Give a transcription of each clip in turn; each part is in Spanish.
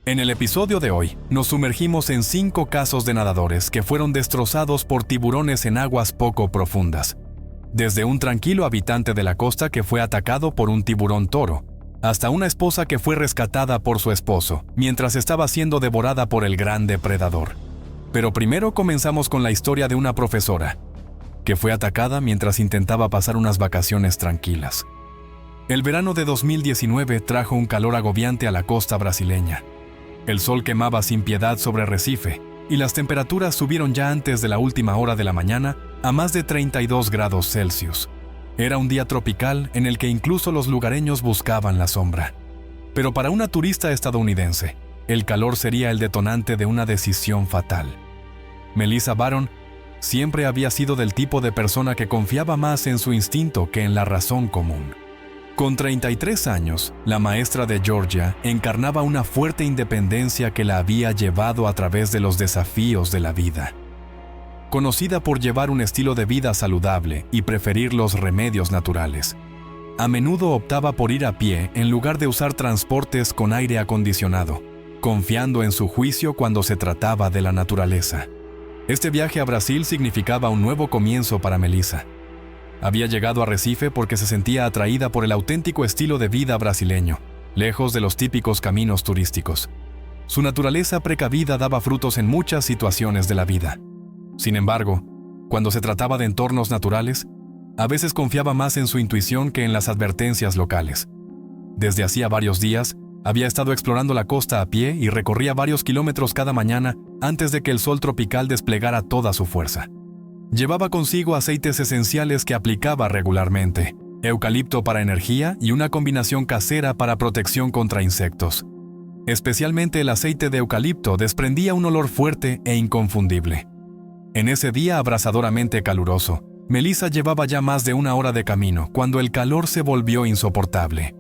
En el episodio de hoy, nos sumergimos en 5 casos de nadadores que fueron destrozados por tiburones en aguas poco profundas. Desde un tranquilo habitante de la costa que fue atacado por un tiburón toro, hasta una esposa que fue rescatada por su esposo, mientras estaba siendo devorada por el gran depredador. Pero primero comenzamos con la historia de una profesora, que fue atacada mientras intentaba pasar unas vacaciones tranquilas. El verano de 2019 trajo un calor agobiante a la costa brasileña. El sol quemaba sin piedad sobre Recife, y las temperaturas subieron ya antes de la última hora de la mañana a más de 32 grados Celsius. Era un día tropical en el que incluso los lugareños buscaban la sombra. Pero para una turista estadounidense, el calor sería el detonante de una decisión fatal. Melissa Baron siempre había sido del tipo de persona que confiaba más en su instinto que en la razón común. Con 33 años, la maestra de Georgia encarnaba una fuerte independencia que la había llevado a través de los desafíos de la vida. Conocida por llevar un estilo de vida saludable y preferir los remedios naturales, a menudo optaba por ir a pie en lugar de usar transportes con aire acondicionado, confiando en su juicio cuando se trataba de la naturaleza. Este viaje a Brasil significaba un nuevo comienzo para Melissa. Había llegado a Recife porque se sentía atraída por el auténtico estilo de vida brasileño, lejos de los típicos caminos turísticos. Su naturaleza precavida daba frutos en muchas situaciones de la vida. Sin embargo, cuando se trataba de entornos naturales, a veces confiaba más en su intuición que en las advertencias locales. Desde hacía varios días, había estado explorando la costa a pie y recorría varios kilómetros cada mañana antes de que el sol tropical desplegara toda su fuerza. Llevaba consigo aceites esenciales que aplicaba regularmente, eucalipto para energía y una combinación casera para protección contra insectos. Especialmente el aceite de eucalipto desprendía un olor fuerte e inconfundible. En ese día abrasadoramente caluroso, Melissa llevaba ya más de 1 hora de camino cuando el calor se volvió insoportable.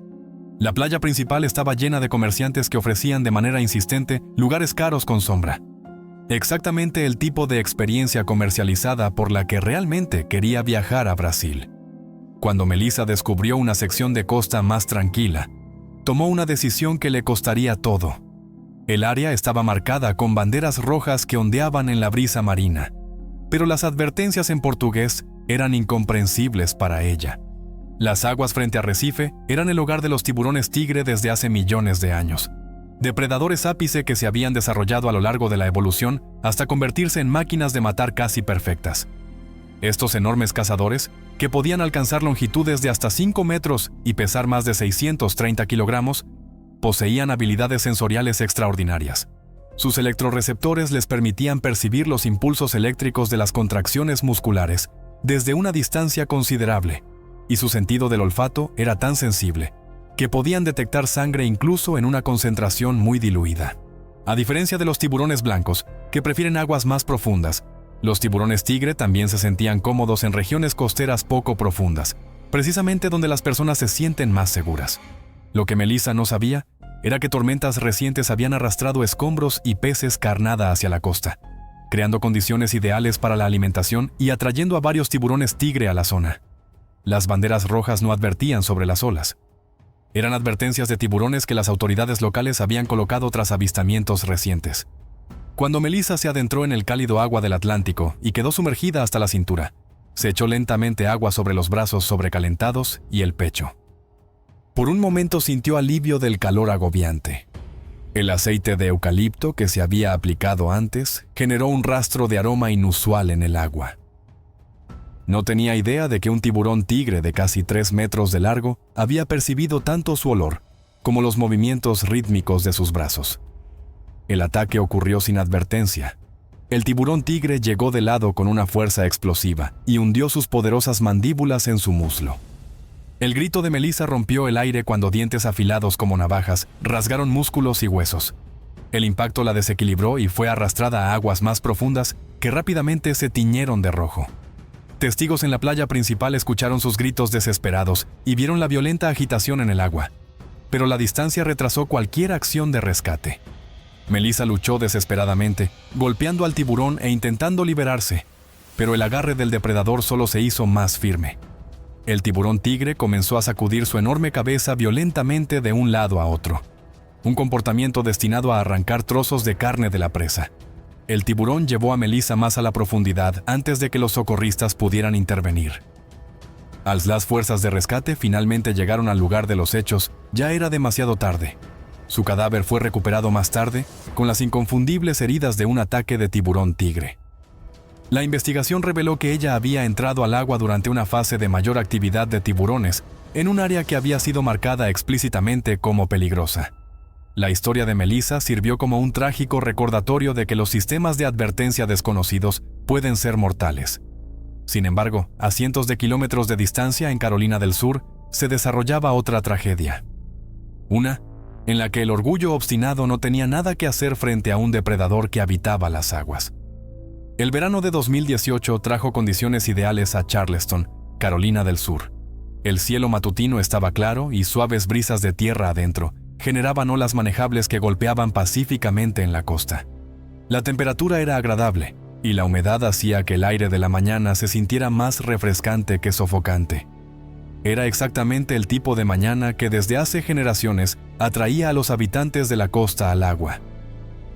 La playa principal estaba llena de comerciantes que ofrecían de manera insistente lugares caros con sombra. Exactamente el tipo de experiencia comercializada por la que realmente quería viajar a Brasil. Cuando Melissa descubrió una sección de costa más tranquila, tomó una decisión que le costaría todo. El área estaba marcada con banderas rojas que ondeaban en la brisa marina, pero las advertencias en portugués eran incomprensibles para ella. Las aguas frente a Recife eran el hogar de los tiburones tigre desde hace millones de años. Depredadores ápice que se habían desarrollado a lo largo de la evolución hasta convertirse en máquinas de matar casi perfectas. Estos enormes cazadores, que podían alcanzar longitudes de hasta 5 metros y pesar más de 630 kilogramos, poseían habilidades sensoriales extraordinarias. Sus electroreceptores les permitían percibir los impulsos eléctricos de las contracciones musculares desde una distancia considerable, y su sentido del olfato era tan sensible que podían detectar sangre incluso en una concentración muy diluida. A diferencia de los tiburones blancos, que prefieren aguas más profundas, los tiburones tigre también se sentían cómodos en regiones costeras poco profundas, precisamente donde las personas se sienten más seguras. Lo que Melissa no sabía era que tormentas recientes habían arrastrado escombros y peces carnada hacia la costa, creando condiciones ideales para la alimentación y atrayendo a varios tiburones tigre a la zona. Las banderas rojas no advertían sobre las olas. Eran advertencias de tiburones que las autoridades locales habían colocado tras avistamientos recientes. Cuando Melissa se adentró en el cálido agua del Atlántico y quedó sumergida hasta la cintura, se echó lentamente agua sobre los brazos sobrecalentados y el pecho. Por un momento sintió alivio del calor agobiante. El aceite de eucalipto que se había aplicado antes generó un rastro de aroma inusual en el agua. No tenía idea de que un tiburón tigre de casi 3 metros de largo había percibido tanto su olor como los movimientos rítmicos de sus brazos. El ataque ocurrió sin advertencia. El tiburón tigre llegó de lado con una fuerza explosiva y hundió sus poderosas mandíbulas en su muslo. El grito de Melissa rompió el aire cuando dientes afilados como navajas rasgaron músculos y huesos. El impacto la desequilibró y fue arrastrada a aguas más profundas que rápidamente se tiñeron de rojo. Testigos en la playa principal escucharon sus gritos desesperados y vieron la violenta agitación en el agua, pero la distancia retrasó cualquier acción de rescate. Melissa luchó desesperadamente, golpeando al tiburón e intentando liberarse, pero el agarre del depredador solo se hizo más firme. El tiburón tigre comenzó a sacudir su enorme cabeza violentamente de un lado a otro. un comportamiento destinado a arrancar trozos de carne de la presa. El tiburón llevó a Melissa más a la profundidad antes de que los socorristas pudieran intervenir. Al las fuerzas de rescate finalmente llegaron al lugar de los hechos, ya era demasiado tarde. Su cadáver fue recuperado más tarde, con las inconfundibles heridas de un ataque de tiburón tigre. La investigación reveló que ella había entrado al agua durante una fase de mayor actividad de tiburones, en un área que había sido marcada explícitamente como peligrosa. La historia de Melissa sirvió como un trágico recordatorio de que los sistemas de advertencia desconocidos pueden ser mortales. Sin embargo, a cientos de kilómetros de distancia en Carolina del Sur, se desarrollaba otra tragedia. Una en la que el orgullo obstinado no tenía nada que hacer frente a un depredador que habitaba las aguas. El verano de 2018 trajo condiciones ideales a Charleston, Carolina del Sur. El cielo matutino estaba claro y suaves brisas de tierra adentro generaban olas manejables que golpeaban pacíficamente en la costa. La temperatura era agradable y la humedad hacía que el aire de la mañana se sintiera más refrescante que sofocante. Era exactamente el tipo de mañana que desde hace generaciones atraía a los habitantes de la costa al agua.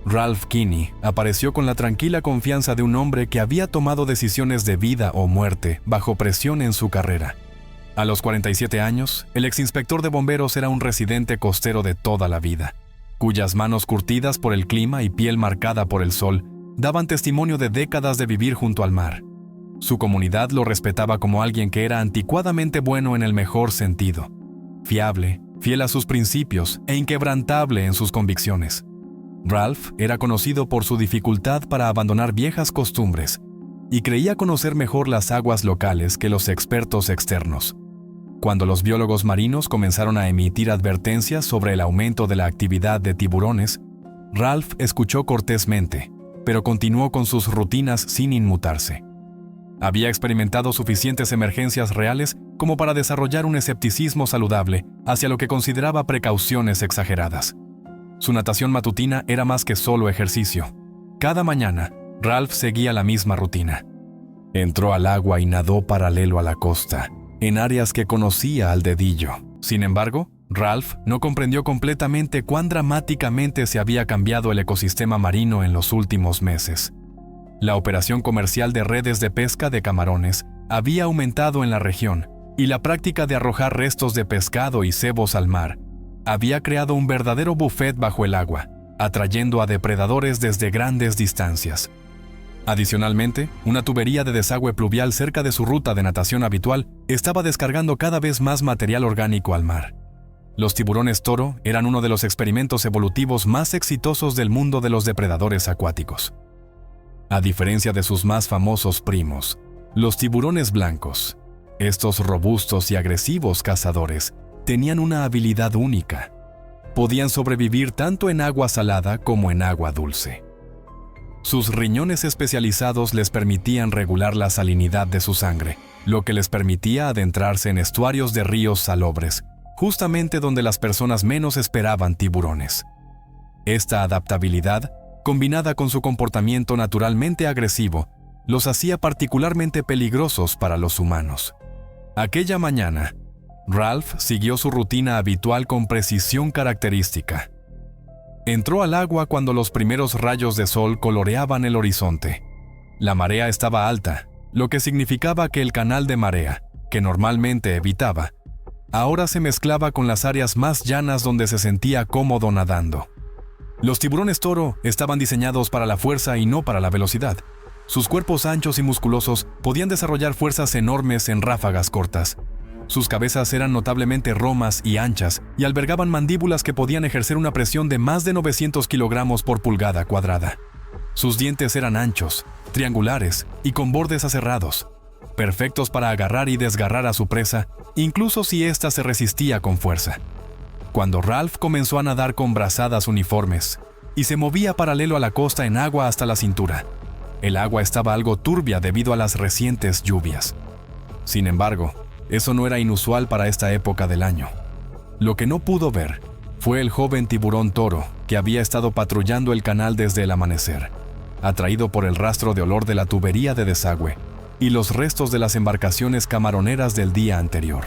Ralph Kinney apareció con la tranquila confianza de un hombre que había tomado decisiones de vida o muerte bajo presión en su carrera. A los 47 años, el exinspector de bomberos era un residente costero de toda la vida, cuyas manos curtidas por el clima y piel marcada por el sol daban testimonio de décadas de vivir junto al mar. Su comunidad lo respetaba como alguien que era anticuadamente bueno en el mejor sentido, fiable, fiel a sus principios e inquebrantable en sus convicciones. Ralph era conocido por su dificultad para abandonar viejas costumbres y creía conocer mejor las aguas locales que los expertos externos. Cuando los biólogos marinos comenzaron a emitir advertencias sobre el aumento de la actividad de tiburones, Ralph escuchó cortésmente, pero continuó con sus rutinas sin inmutarse. Había experimentado suficientes emergencias reales como para desarrollar un escepticismo saludable hacia lo que consideraba precauciones exageradas. Su natación matutina era más que solo ejercicio. Cada mañana, Ralph seguía la misma rutina. Entró al agua y nadó paralelo a la costa, en áreas que conocía al dedillo. Sin embargo, Ralph no comprendió completamente cuán dramáticamente se había cambiado el ecosistema marino en los últimos meses. La operación comercial de redes de pesca de camarones había aumentado en la región y la práctica de arrojar restos de pescado y cebos al mar había creado un verdadero buffet bajo el agua, atrayendo a depredadores desde grandes distancias. Adicionalmente, una tubería de desagüe pluvial cerca de su ruta de natación habitual estaba descargando cada vez más material orgánico al mar. Los tiburones toro eran uno de los experimentos evolutivos más exitosos del mundo de los depredadores acuáticos. A diferencia de sus más famosos primos, los tiburones blancos, estos robustos y agresivos cazadores, tenían una habilidad única. Podían sobrevivir tanto en agua salada como en agua dulce. Sus riñones especializados les permitían regular la salinidad de su sangre, lo que les permitía adentrarse en estuarios de ríos salobres, justamente donde las personas menos esperaban tiburones. Esta adaptabilidad, combinada con su comportamiento naturalmente agresivo, los hacía particularmente peligrosos para los humanos. Aquella mañana, Ralph siguió su rutina habitual con precisión característica. Entró al agua cuando los primeros rayos de sol coloreaban el horizonte. La marea estaba alta, lo que significaba que el canal de marea, que normalmente evitaba, ahora se mezclaba con las áreas más llanas donde se sentía cómodo nadando. Los tiburones toro estaban diseñados para la fuerza y no para la velocidad. Sus cuerpos anchos y musculosos podían desarrollar fuerzas enormes en ráfagas cortas. Sus cabezas eran notablemente romas y anchas y albergaban mandíbulas que podían ejercer una presión de más de 900 kilogramos por pulgada cuadrada. Sus dientes eran anchos, triangulares y con bordes aserrados, perfectos para agarrar y desgarrar a su presa, incluso si ésta se resistía con fuerza. Cuando Ralph comenzó a nadar con brazadas uniformes y se movía paralelo a la costa en agua hasta la cintura, el agua estaba algo turbia debido a las recientes lluvias. Sin embargo, eso no era inusual para esta época del año. Lo que no pudo ver fue el joven tiburón toro que había estado patrullando el canal desde el amanecer, atraído por el rastro de olor de la tubería de desagüe y los restos de las embarcaciones camaroneras del día anterior.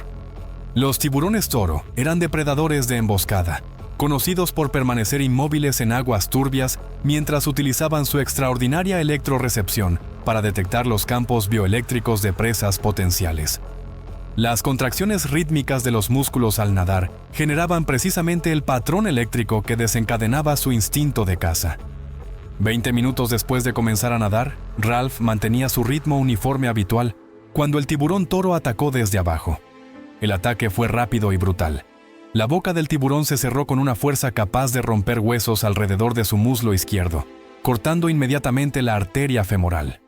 Los tiburones toro eran depredadores de emboscada, conocidos por permanecer inmóviles en aguas turbias mientras utilizaban su extraordinaria electrorecepción para detectar los campos bioeléctricos de presas potenciales. Las contracciones rítmicas de los músculos al nadar generaban precisamente el patrón eléctrico que desencadenaba su instinto de caza. 20 minutos después de comenzar a nadar, Ralph mantenía su ritmo uniforme habitual cuando el tiburón toro atacó desde abajo. El ataque fue rápido y brutal. La boca del tiburón se cerró con una fuerza capaz de romper huesos alrededor de su muslo izquierdo, cortando inmediatamente la arteria femoral.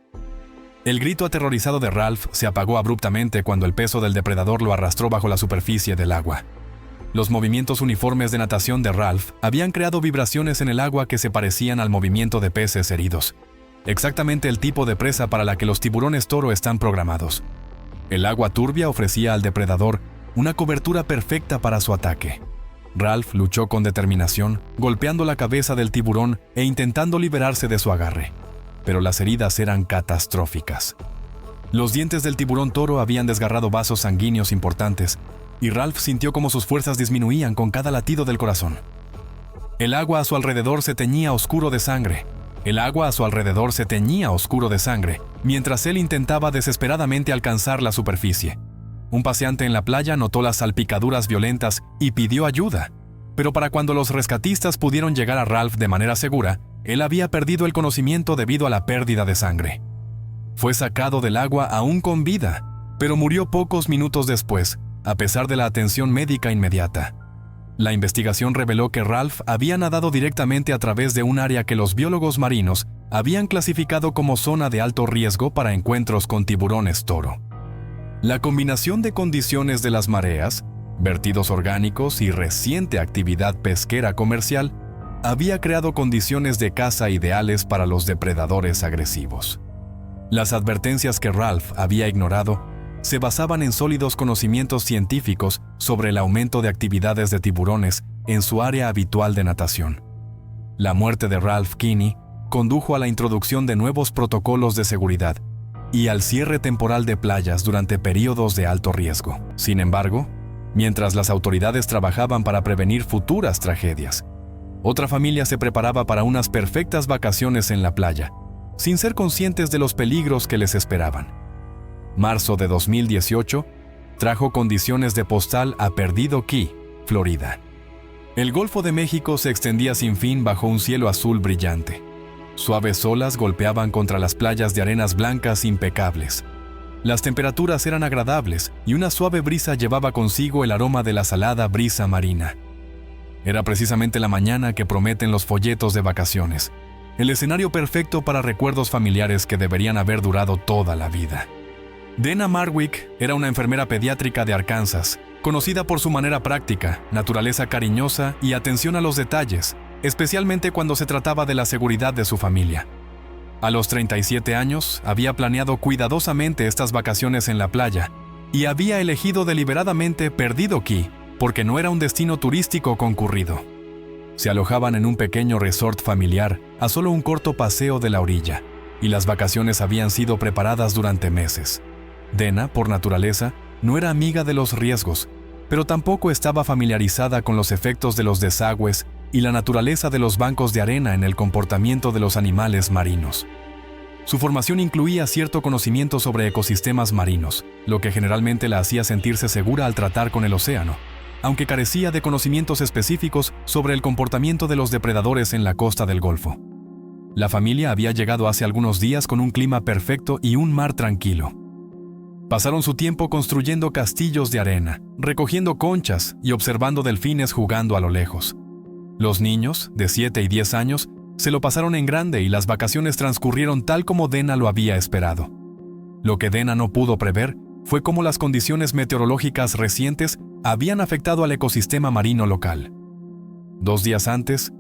El grito aterrorizado de Ralph se apagó abruptamente cuando el peso del depredador lo arrastró bajo la superficie del agua. Los movimientos uniformes de natación de Ralph habían creado vibraciones en el agua que se parecían al movimiento de peces heridos. Exactamente el tipo de presa para la que los tiburones toro están programados. El agua turbia ofrecía al depredador una cobertura perfecta para su ataque. Ralph luchó con determinación, golpeando la cabeza del tiburón e intentando liberarse de su agarre. Pero las heridas eran catastróficas. Los dientes del tiburón toro habían desgarrado vasos sanguíneos importantes, y Ralph sintió como sus fuerzas disminuían con cada latido del corazón. El agua a su alrededor se teñía oscuro de sangre. Mientras él intentaba desesperadamente alcanzar la superficie. Un paseante en la playa notó las salpicaduras violentas y pidió ayuda. Pero para cuando los rescatistas pudieron llegar a Ralph de manera segura, él había perdido el conocimiento debido a la pérdida de sangre. Fue sacado del agua aún con vida, pero murió pocos minutos después, a pesar de la atención médica inmediata. La investigación reveló que Ralph había nadado directamente a través de un área que los biólogos marinos habían clasificado como zona de alto riesgo para encuentros con tiburones toro. La combinación de condiciones de las mareas, vertidos orgánicos y reciente actividad pesquera comercial había creado condiciones de caza ideales para los depredadores agresivos. Las advertencias que Ralph había ignorado se basaban en sólidos conocimientos científicos sobre el aumento de actividades de tiburones en su área habitual de natación. La muerte de Ralph Kinney condujo a la introducción de nuevos protocolos de seguridad y al cierre temporal de playas durante periodos de alto riesgo. Sin embargo, mientras las autoridades trabajaban para prevenir futuras tragedias, otra familia se preparaba para unas perfectas vacaciones en la playa, sin ser conscientes de los peligros que les esperaban. Marzo de 2018 trajo condiciones de postal a Perdido Key, Florida. El Golfo de México se extendía sin fin bajo un cielo azul brillante. Suaves olas golpeaban contra las playas de arenas blancas impecables. Las temperaturas eran agradables y una suave brisa llevaba consigo el aroma de la salada brisa marina. Era precisamente la mañana que prometen los folletos de vacaciones, el escenario perfecto para recuerdos familiares que deberían haber durado toda la vida. Dana Marwick era una enfermera pediátrica de Arkansas, conocida por su manera práctica, naturaleza cariñosa y atención a los detalles, especialmente cuando se trataba de la seguridad de su familia. A los 37 años, había planeado cuidadosamente estas vacaciones en la playa y había elegido deliberadamente Perdido Key porque no era un destino turístico concurrido. Se alojaban en un pequeño resort familiar a solo un corto paseo de la orilla, y las vacaciones habían sido preparadas durante meses. Dana, por naturaleza, no era amiga de los riesgos, pero tampoco estaba familiarizada con los efectos de los desagües y la naturaleza de los bancos de arena en el comportamiento de los animales marinos. Su formación incluía cierto conocimiento sobre ecosistemas marinos, lo que generalmente la hacía sentirse segura al tratar con el océano, aunque carecía de conocimientos específicos sobre el comportamiento de los depredadores en la costa del Golfo. La familia había llegado hace algunos días con un clima perfecto y un mar tranquilo. Pasaron su tiempo construyendo castillos de arena, recogiendo conchas y observando delfines jugando a lo lejos. Los niños, de 7 y 10 años, se lo pasaron en grande y las vacaciones transcurrieron tal como Dana lo había esperado. Lo que Dana no pudo prever fue cómo las condiciones meteorológicas recientes habían afectado al ecosistema marino local. 2 días antes,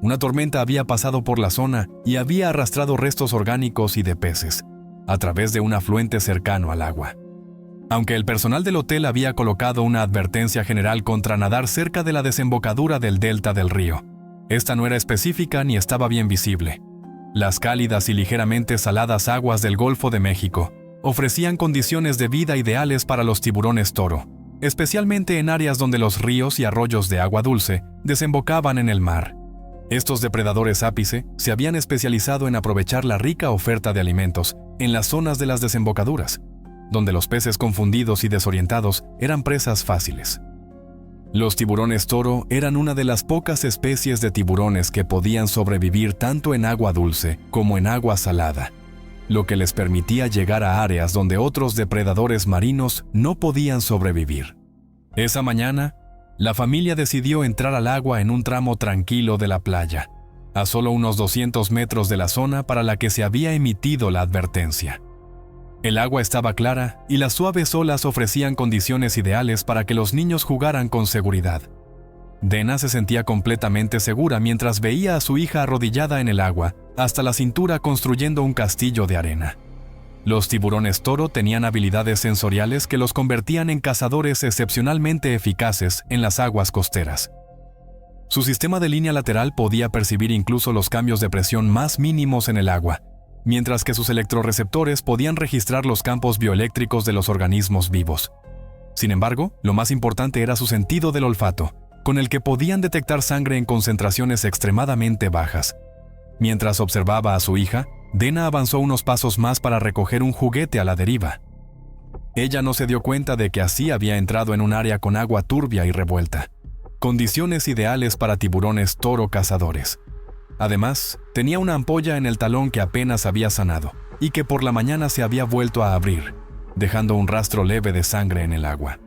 una tormenta había pasado por la zona y había arrastrado restos orgánicos y de peces, a través de un afluente cercano al agua. Aunque el personal del hotel había colocado una advertencia general contra nadar cerca de la desembocadura del delta del río, esta no era específica ni estaba bien visible. Las cálidas y ligeramente saladas aguas del Golfo de México ofrecían condiciones de vida ideales para los tiburones toro, especialmente en áreas donde los ríos y arroyos de agua dulce desembocaban en el mar. Estos depredadores ápice se habían especializado en aprovechar la rica oferta de alimentos en las zonas de las desembocaduras, donde los peces confundidos y desorientados eran presas fáciles. Los tiburones toro eran una de las pocas especies de tiburones que podían sobrevivir tanto en agua dulce como en agua salada, lo que les permitía llegar a áreas donde otros depredadores marinos no podían sobrevivir. Esa mañana, la familia decidió entrar al agua en un tramo tranquilo de la playa, a solo unos 200 metros de la zona para la que se había emitido la advertencia. El agua estaba clara y las suaves olas ofrecían condiciones ideales para que los niños jugaran con seguridad. Dena se sentía completamente segura mientras veía a su hija arrodillada en el agua, hasta la cintura construyendo un castillo de arena. Los tiburones toro tenían habilidades sensoriales que los convertían en cazadores excepcionalmente eficaces en las aguas costeras. Su sistema de línea lateral podía percibir incluso los cambios de presión más mínimos en el agua, mientras que sus electrorreceptores podían registrar los campos bioeléctricos de los organismos vivos. Sin embargo, lo más importante era su sentido del olfato, con el que podían detectar sangre en concentraciones extremadamente bajas. Mientras observaba a su hija, Dena avanzó unos pasos más para recoger un juguete a la deriva. Ella no se dio cuenta de que así había entrado en un área con agua turbia y revuelta, condiciones ideales para tiburones toro cazadores. Además, tenía una ampolla en el talón que apenas había sanado y que por la mañana se había vuelto a abrir, dejando un rastro leve de sangre en el agua.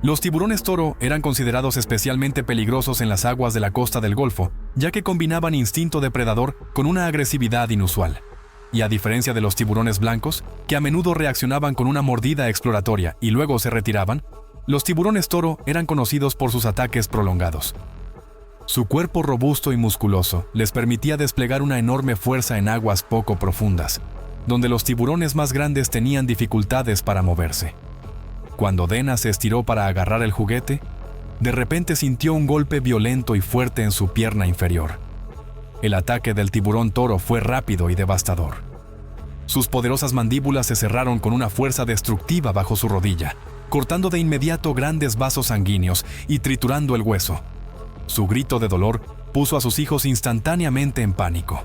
Los tiburones toro eran considerados especialmente peligrosos en las aguas de la costa del Golfo, ya que combinaban instinto depredador con una agresividad inusual. Y a diferencia de los tiburones blancos, que a menudo reaccionaban con una mordida exploratoria y luego se retiraban, los tiburones toro eran conocidos por sus ataques prolongados. Su cuerpo robusto y musculoso les permitía desplegar una enorme fuerza en aguas poco profundas, donde los tiburones más grandes tenían dificultades para moverse. Cuando Dena se estiró para agarrar el juguete, de repente sintió un golpe violento y fuerte en su pierna inferior. El ataque del tiburón toro fue rápido y devastador. Sus poderosas mandíbulas se cerraron con una fuerza destructiva bajo su rodilla, cortando de inmediato grandes vasos sanguíneos y triturando el hueso. Su grito de dolor puso a sus hijos instantáneamente en pánico.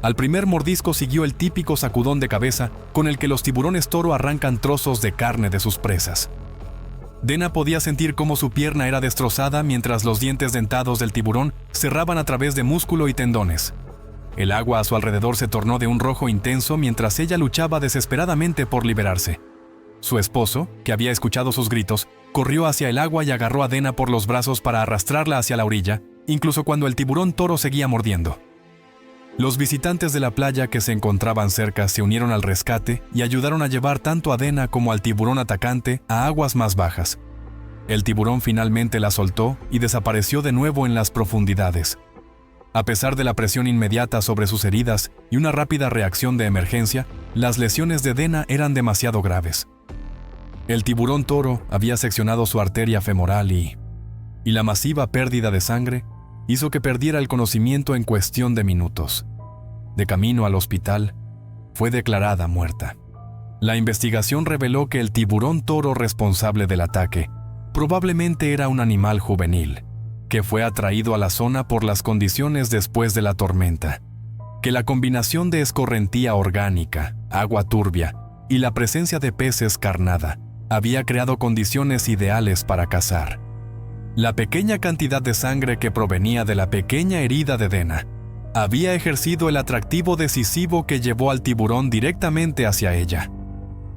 Al primer mordisco siguió el típico sacudón de cabeza con el que los tiburones toro arrancan trozos de carne de sus presas. Dena podía sentir cómo su pierna era destrozada mientras los dientes dentados del tiburón cerraban a través de músculo y tendones. El agua a su alrededor se tornó de un rojo intenso mientras ella luchaba desesperadamente por liberarse. Su esposo, que había escuchado sus gritos, corrió hacia el agua y agarró a Dena por los brazos para arrastrarla hacia la orilla, incluso cuando el tiburón toro seguía mordiendo. Los visitantes de la playa que se encontraban cerca se unieron al rescate y ayudaron a llevar tanto a Dena como al tiburón atacante a aguas más bajas. El tiburón finalmente la soltó y desapareció de nuevo en las profundidades. A pesar de la presión inmediata sobre sus heridas y una rápida reacción de emergencia, las lesiones de Dena eran demasiado graves. El tiburón toro había seccionado su arteria femoral y la masiva pérdida de sangre hizo que perdiera el conocimiento en cuestión de minutos. De camino al hospital, fue declarada muerta. La investigación reveló que el tiburón toro responsable del ataque probablemente era un animal juvenil, que fue atraído a la zona por las condiciones después de la tormenta, que la combinación de escorrentía orgánica, agua turbia y la presencia de peces carnada había creado condiciones ideales para cazar. La pequeña cantidad de sangre que provenía de la pequeña herida de Dena había ejercido el atractivo decisivo que llevó al tiburón directamente hacia ella.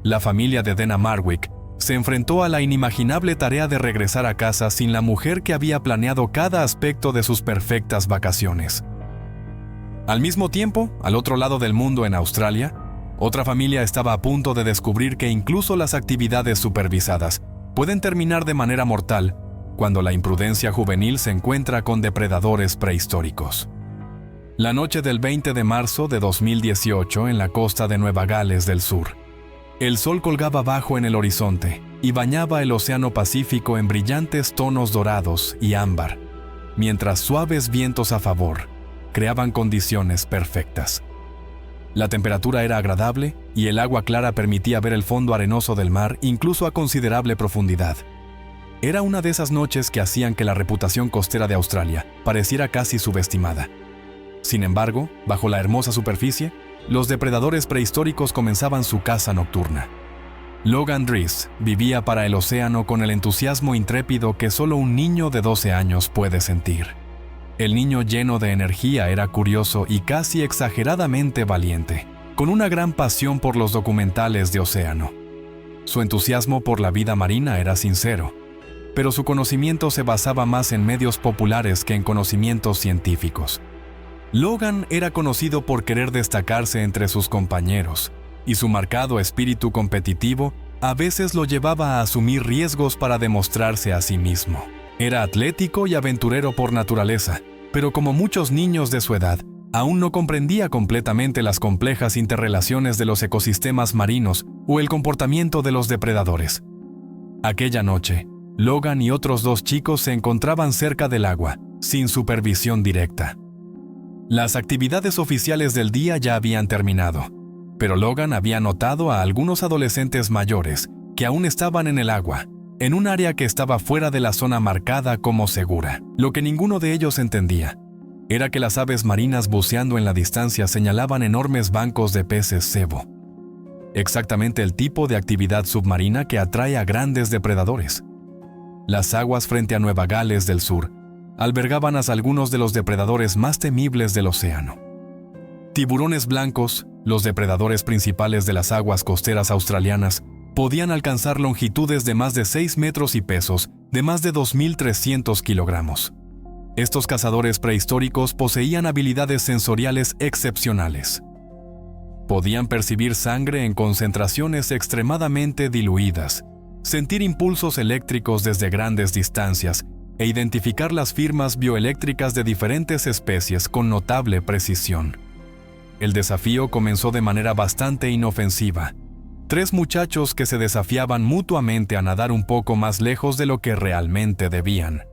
La familia de Dena Marwick se enfrentó a la inimaginable tarea de regresar a casa sin la mujer que había planeado cada aspecto de sus perfectas vacaciones. Al mismo tiempo, al otro lado del mundo en Australia, otra familia estaba a punto de descubrir que incluso las actividades supervisadas pueden terminar de manera mortal cuando la imprudencia juvenil se encuentra con depredadores prehistóricos. La noche del 20 de marzo de 2018 en la costa de Nueva Gales del Sur, el sol colgaba bajo en el horizonte y bañaba el Océano Pacífico en brillantes tonos dorados y ámbar, mientras suaves vientos a favor creaban condiciones perfectas. La temperatura era agradable y el agua clara permitía ver el fondo arenoso del mar incluso a considerable profundidad, Era una de esas noches que hacían que la reputación costera de Australia pareciera casi subestimada. Sin embargo, bajo la hermosa superficie, los depredadores prehistóricos comenzaban su caza nocturna. Logan Dries vivía para el océano con el entusiasmo intrépido que solo un niño de 12 años puede sentir. El niño lleno de energía era curioso y casi exageradamente valiente, con una gran pasión por los documentales de océano. Su entusiasmo por la vida marina era sincero, pero su conocimiento se basaba más en medios populares que en conocimientos científicos. Logan era conocido por querer destacarse entre sus compañeros, y su marcado espíritu competitivo a veces lo llevaba a asumir riesgos para demostrarse a sí mismo. Era atlético y aventurero por naturaleza, pero como muchos niños de su edad, aún no comprendía completamente las complejas interrelaciones de los ecosistemas marinos o el comportamiento de los depredadores. Aquella noche, Logan y otros 2 chicos se encontraban cerca del agua, sin supervisión directa. Las actividades oficiales del día ya habían terminado, pero Logan había notado a algunos adolescentes mayores que aún estaban en el agua, en un área que estaba fuera de la zona marcada como segura. Lo que ninguno de ellos entendía era que las aves marinas buceando en la distancia señalaban enormes bancos de peces cebo. Exactamente el tipo de actividad submarina que atrae a grandes depredadores. Las aguas frente a Nueva Gales del Sur albergaban a algunos de los depredadores más temibles del océano. Tiburones blancos, los depredadores principales de las aguas costeras australianas, podían alcanzar longitudes de más de 6 metros y pesos de más de 2.300 kilogramos. Estos cazadores prehistóricos poseían habilidades sensoriales excepcionales. Podían percibir sangre en concentraciones extremadamente diluidas, sentir impulsos eléctricos desde grandes distancias e identificar las firmas bioeléctricas de diferentes especies con notable precisión. El desafío comenzó de manera bastante inofensiva. 3 muchachos que se desafiaban mutuamente a nadar un poco más lejos de lo que realmente debían.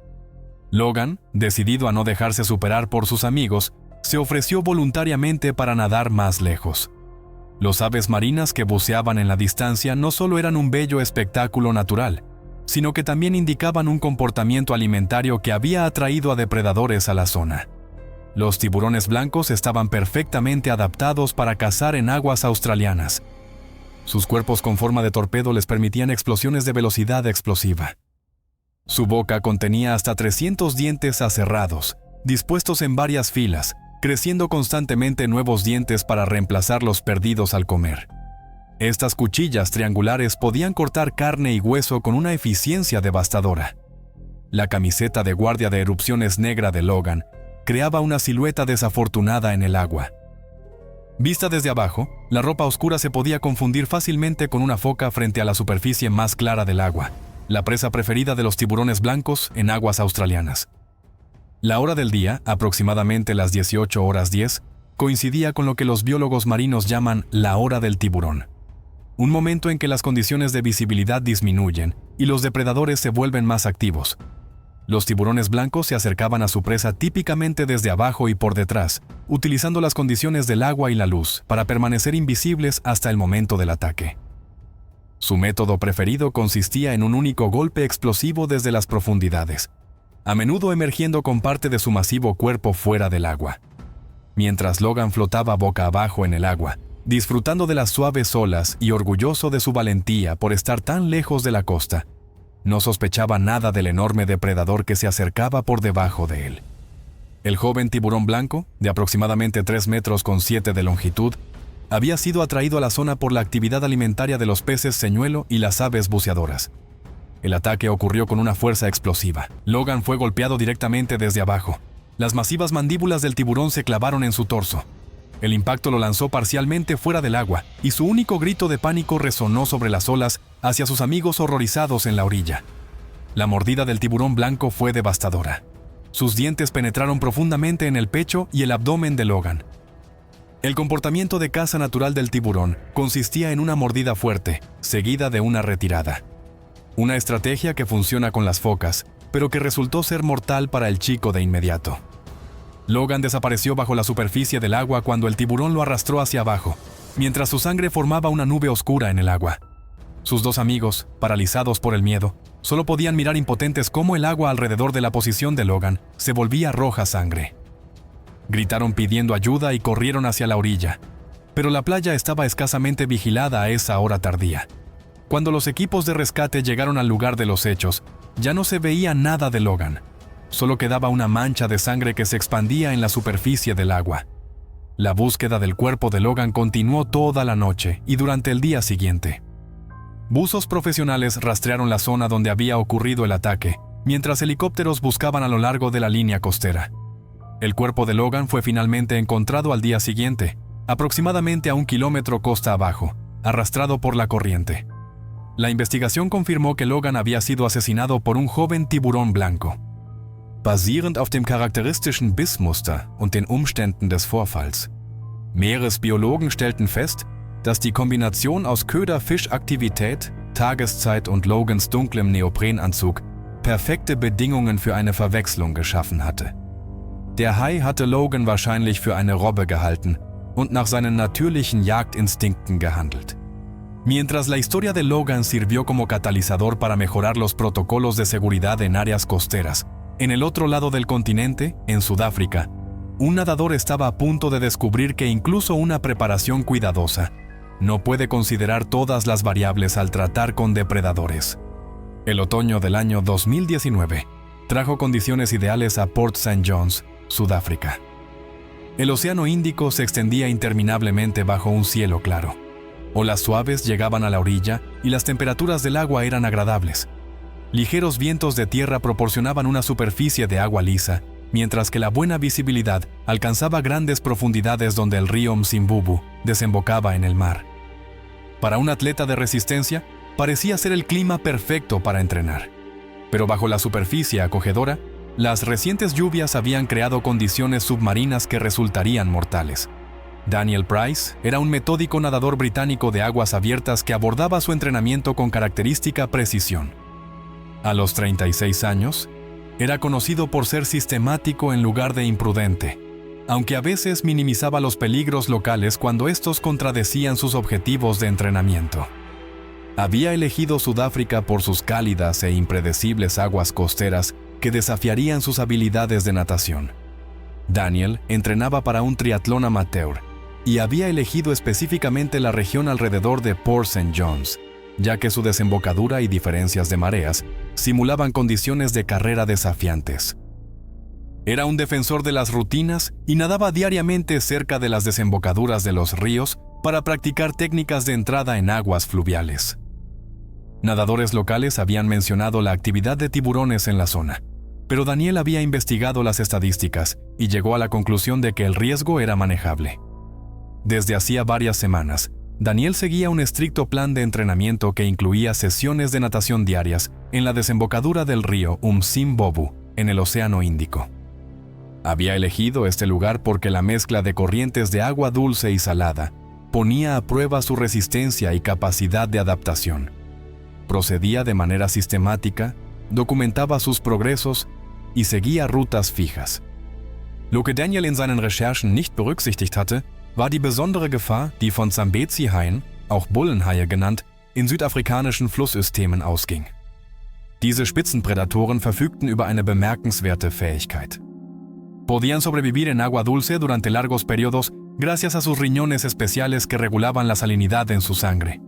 Logan, decidido a no dejarse superar por sus amigos, se ofreció voluntariamente para nadar más lejos. Los aves marinas que buceaban en la distancia no solo eran un bello espectáculo natural, sino que también indicaban un comportamiento alimentario que había atraído a depredadores a la zona. Los tiburones blancos estaban perfectamente adaptados para cazar en aguas australianas. Sus cuerpos con forma de torpedo les permitían explosiones de velocidad explosiva. Su boca contenía hasta 300 dientes aserrados, dispuestos en varias filas, creciendo constantemente nuevos dientes para reemplazar los perdidos al comer. Estas cuchillas triangulares podían cortar carne y hueso con una eficiencia devastadora. La camiseta de guardia de erupciones negra de Logan creaba una silueta desafortunada en el agua. Vista desde abajo, la ropa oscura se podía confundir fácilmente con una foca frente a la superficie más clara del agua, la presa preferida de los tiburones blancos en aguas australianas. La hora del día, aproximadamente las 18:10, coincidía con lo que los biólogos marinos llaman la hora del tiburón. Un momento en que las condiciones de visibilidad disminuyen y los depredadores se vuelven más activos. Los tiburones blancos se acercaban a su presa típicamente desde abajo y por detrás, utilizando las condiciones del agua y la luz para permanecer invisibles hasta el momento del ataque. Su método preferido consistía en un único golpe explosivo desde las profundidades, a menudo emergiendo con parte de su masivo cuerpo fuera del agua. Mientras Logan flotaba boca abajo en el agua, disfrutando de las suaves olas y orgulloso de su valentía por estar tan lejos de la costa, no sospechaba nada del enorme depredador que se acercaba por debajo de él. El joven tiburón blanco, de aproximadamente 3 metros con 7 de longitud, había sido atraído a la zona por la actividad alimentaria de los peces señuelo y las aves buceadoras. El ataque ocurrió con una fuerza explosiva. Logan fue golpeado directamente desde abajo. Las masivas mandíbulas del tiburón se clavaron en su torso. El impacto lo lanzó parcialmente fuera del agua, y su único grito de pánico resonó sobre las olas hacia sus amigos horrorizados en la orilla. La mordida del tiburón blanco fue devastadora. Sus dientes penetraron profundamente en el pecho y el abdomen de Logan. El comportamiento de caza natural del tiburón consistía en una mordida fuerte, seguida de una retirada. Una estrategia que funciona con las focas, pero que resultó ser mortal para el chico de inmediato. Logan desapareció bajo la superficie del agua cuando el tiburón lo arrastró hacia abajo, mientras su sangre formaba una nube oscura en el agua. Sus dos amigos, paralizados por el miedo, solo podían mirar impotentes cómo el agua alrededor de la posición de Logan se volvía roja sangre. Gritaron pidiendo ayuda y corrieron hacia la orilla, pero la playa estaba escasamente vigilada a esa hora tardía. Cuando los equipos de rescate llegaron al lugar de los hechos, ya no se veía nada de Logan. Solo quedaba una mancha de sangre que se expandía en la superficie del agua. La búsqueda del cuerpo de Logan continuó toda la noche y durante el día siguiente. Buzos profesionales rastrearon la zona donde había ocurrido el ataque, mientras helicópteros buscaban a lo largo de la línea costera. El cuerpo de Logan fue finalmente encontrado al día siguiente, aproximadamente a 1 kilómetro costa abajo, arrastrado por la corriente. La investigación confirmó que Logan había sido asesinado por un joven tiburón blanco. Basierend auf dem charakteristischen Bissmuster und den Umständen des Vorfalls. Meeresbiologen stellten fest, dass die Kombination aus Köder-Fischaktivität, Tageszeit und Logans dunklem Neoprenanzug perfekte Bedingungen für eine Verwechslung geschaffen hatte. Der Hai hatte Logan wahrscheinlich für eine Robbe gehalten und nach seinen natürlichen Jagdinstinkten gehandelt. Mientras la historia de Logan sirvió como catalizador para mejorar los protocolos de seguridad en áreas costeras, en el otro lado del continente, en Sudáfrica, un nadador estaba a punto de descubrir que incluso una preparación cuidadosa no puede considerar todas las variables al tratar con depredadores. El otoño del año 2019 trajo condiciones ideales a Port St. John's, Sudáfrica. El Océano Índico se extendía interminablemente bajo un cielo claro. Olas suaves llegaban a la orilla y las temperaturas del agua eran agradables. Ligeros vientos de tierra proporcionaban una superficie de agua lisa, mientras que la buena visibilidad alcanzaba grandes profundidades donde el río Msimbubu desembocaba en el mar. Para un atleta de resistencia, parecía ser el clima perfecto para entrenar. Pero bajo la superficie acogedora, las recientes lluvias habían creado condiciones submarinas que resultarían mortales. Daniel Price era un metódico nadador británico de aguas abiertas que abordaba su entrenamiento con característica precisión. A los 36 años, era conocido por ser sistemático en lugar de imprudente, aunque a veces minimizaba los peligros locales cuando estos contradecían sus objetivos de entrenamiento. Había elegido Sudáfrica por sus cálidas e impredecibles aguas costeras que desafiarían sus habilidades de natación. Daniel entrenaba para un triatlón amateur y había elegido específicamente la región alrededor de Port St. John's, ya que su desembocadura y diferencias de mareas simulaban condiciones de carrera desafiantes. Era un defensor de las rutinas y nadaba diariamente cerca de las desembocaduras de los ríos para practicar técnicas de entrada en aguas fluviales. Nadadores locales habían mencionado la actividad de tiburones en la zona, pero Daniel había investigado las estadísticas y llegó a la conclusión de que el riesgo era manejable. Desde hacía varias semanas, Daniel seguía un estricto plan de entrenamiento que incluía sesiones de natación diarias en la desembocadura del río Msimbobu, en el Océano Índico. Había elegido este lugar porque la mezcla de corrientes de agua dulce y salada ponía a prueba su resistencia y capacidad de adaptación. Procedía de manera sistemática, documentaba sus progresos y seguía rutas fijas. Lo que Daniel in seinen Recherchen nicht berücksichtigt hatte, war die besondere Gefahr, die von Zambezi-Haien, auch Bullenhaie genannt, in südafrikanischen Flusssystemen ausging. Diese Spitzenprädatoren verfügten über eine bemerkenswerte Fähigkeit. Podían sobrevivir en agua dulce durante largos periodos gracias a sus riñones especiales que regulaban la salinidad en su sangre.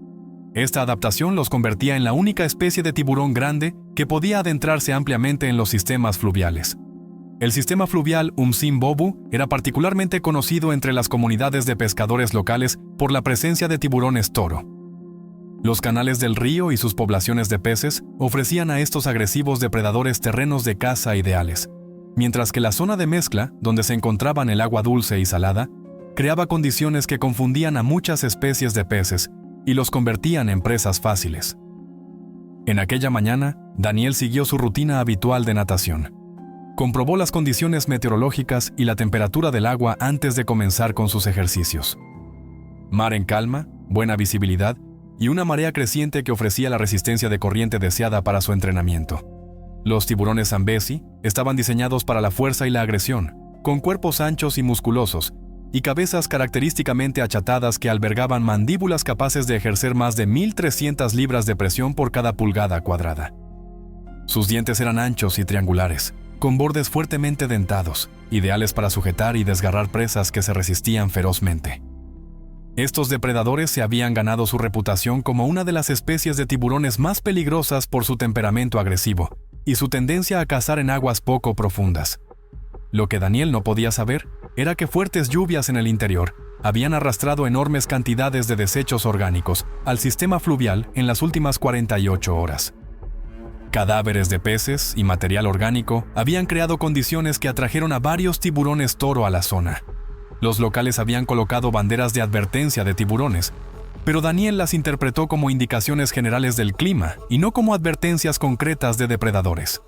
Esta adaptación los convertía en la única especie de tiburón grande que podía adentrarse ampliamente en los sistemas fluviales. El sistema fluvial Msimbobu era particularmente conocido entre las comunidades de pescadores locales por la presencia de tiburones toro. Los canales del río y sus poblaciones de peces ofrecían a estos agresivos depredadores terrenos de caza ideales, mientras que la zona de mezcla, donde se encontraban el agua dulce y salada, creaba condiciones que confundían a muchas especies de peces y los convertían en presas fáciles. En aquella mañana, Daniel siguió su rutina habitual de natación. Comprobó las condiciones meteorológicas y la temperatura del agua antes de comenzar con sus ejercicios. Mar en calma, buena visibilidad y una marea creciente que ofrecía la resistencia de corriente deseada para su entrenamiento. Los tiburones Zambezi estaban diseñados para la fuerza y la agresión, con cuerpos anchos y musculosos, y cabezas característicamente achatadas que albergaban mandíbulas capaces de ejercer más de 1.300 libras de presión por cada pulgada cuadrada. Sus dientes eran anchos y triangulares, con bordes fuertemente dentados, ideales para sujetar y desgarrar presas que se resistían ferozmente. Estos depredadores se habían ganado su reputación como una de las especies de tiburones más peligrosas por su temperamento agresivo y su tendencia a cazar en aguas poco profundas. Lo que Daniel no podía saber era que fuertes lluvias en el interior habían arrastrado enormes cantidades de desechos orgánicos al sistema fluvial en las últimas 48 horas. Cadáveres de peces y material orgánico habían creado condiciones que atrajeron a varios tiburones toro a la zona. Los locales habían colocado banderas de advertencia de tiburones, pero Daniel las interpretó como indicaciones generales del clima y no como advertencias concretas de depredadores.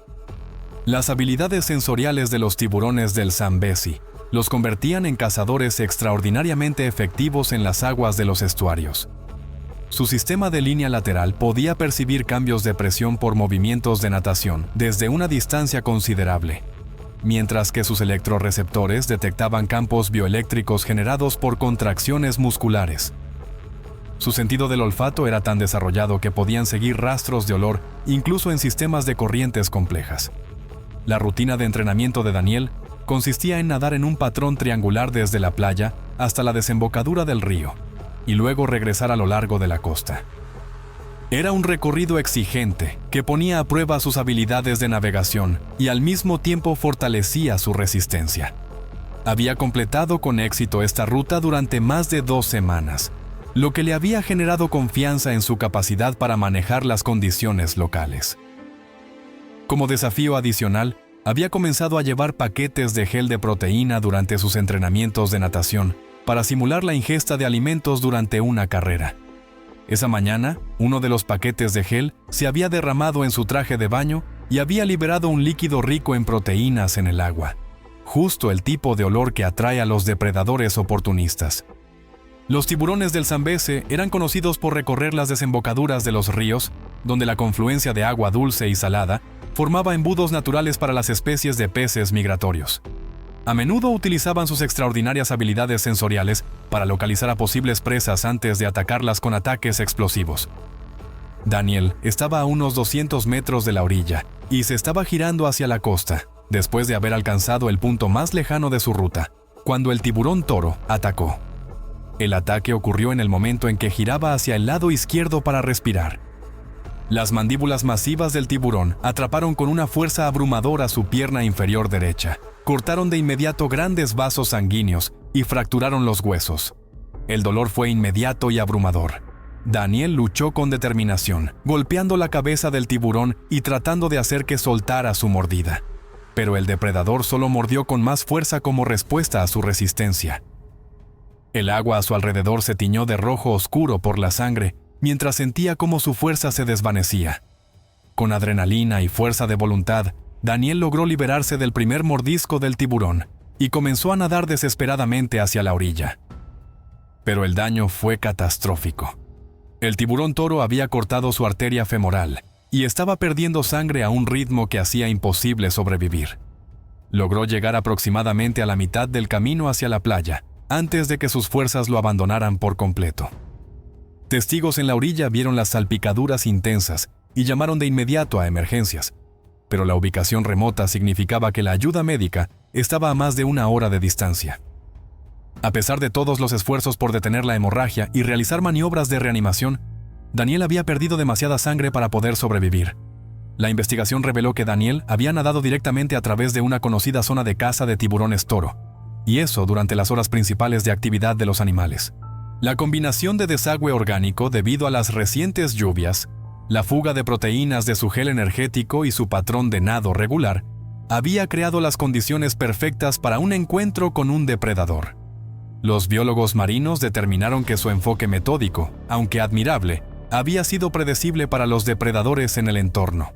Las habilidades sensoriales de los tiburones del Zambezi los convertían en cazadores extraordinariamente efectivos en las aguas de los estuarios. Su sistema de línea lateral podía percibir cambios de presión por movimientos de natación desde una distancia considerable, mientras que sus electroreceptores detectaban campos bioeléctricos generados por contracciones musculares. Su sentido del olfato era tan desarrollado que podían seguir rastros de olor incluso en sistemas de corrientes complejas. La rutina de entrenamiento de Daniel consistía en nadar en un patrón triangular desde la playa hasta la desembocadura del río, y luego regresar a lo largo de la costa. Era un recorrido exigente que ponía a prueba sus habilidades de navegación y al mismo tiempo fortalecía su resistencia. Había completado con éxito esta ruta durante más de 2 semanas, lo que le había generado confianza en su capacidad para manejar las condiciones locales. Como desafío adicional, había comenzado a llevar paquetes de gel de proteína durante sus entrenamientos de natación para simular la ingesta de alimentos durante una carrera. Esa mañana, uno de los paquetes de gel se había derramado en su traje de baño y había liberado un líquido rico en proteínas en el agua, justo el tipo de olor que atrae a los depredadores oportunistas. Los tiburones del Zambeze eran conocidos por recorrer las desembocaduras de los ríos, donde la confluencia de agua dulce y salada formaba embudos naturales para las especies de peces migratorios. A menudo utilizaban sus extraordinarias habilidades sensoriales para localizar a posibles presas antes de atacarlas con ataques explosivos. Daniel estaba a unos 200 metros de la orilla y se estaba girando hacia la costa, después de haber alcanzado el punto más lejano de su ruta, cuando el tiburón toro atacó. El ataque ocurrió en el momento en que giraba hacia el lado izquierdo para respirar. Las mandíbulas masivas del tiburón atraparon con una fuerza abrumadora su pierna inferior derecha, cortaron de inmediato grandes vasos sanguíneos y fracturaron los huesos. El dolor fue inmediato y abrumador. Daniel luchó con determinación, golpeando la cabeza del tiburón y tratando de hacer que soltara su mordida. Pero el depredador solo mordió con más fuerza como respuesta a su resistencia. El agua a su alrededor se tiñó de rojo oscuro por la sangre, mientras sentía cómo su fuerza se desvanecía. Con adrenalina y fuerza de voluntad, Daniel logró liberarse del primer mordisco del tiburón y comenzó a nadar desesperadamente hacia la orilla. Pero el daño fue catastrófico. El tiburón toro había cortado su arteria femoral y estaba perdiendo sangre a un ritmo que hacía imposible sobrevivir. Logró llegar aproximadamente a la mitad del camino hacia la playa, antes de que sus fuerzas lo abandonaran por completo. Testigos en la orilla vieron las salpicaduras intensas y llamaron de inmediato a emergencias, pero la ubicación remota significaba que la ayuda médica estaba a más de 1 hora de distancia. A pesar de todos los esfuerzos por detener la hemorragia y realizar maniobras de reanimación, Daniel había perdido demasiada sangre para poder sobrevivir. La investigación reveló que Daniel había nadado directamente a través de una conocida zona de caza de tiburones toro, y eso durante las horas principales de actividad de los animales. La combinación de desagüe orgánico debido a las recientes lluvias, la fuga de proteínas de su gel energético y su patrón de nado regular, había creado las condiciones perfectas para un encuentro con un depredador. Los biólogos marinos determinaron que su enfoque metódico, aunque admirable, había sido predecible para los depredadores en el entorno.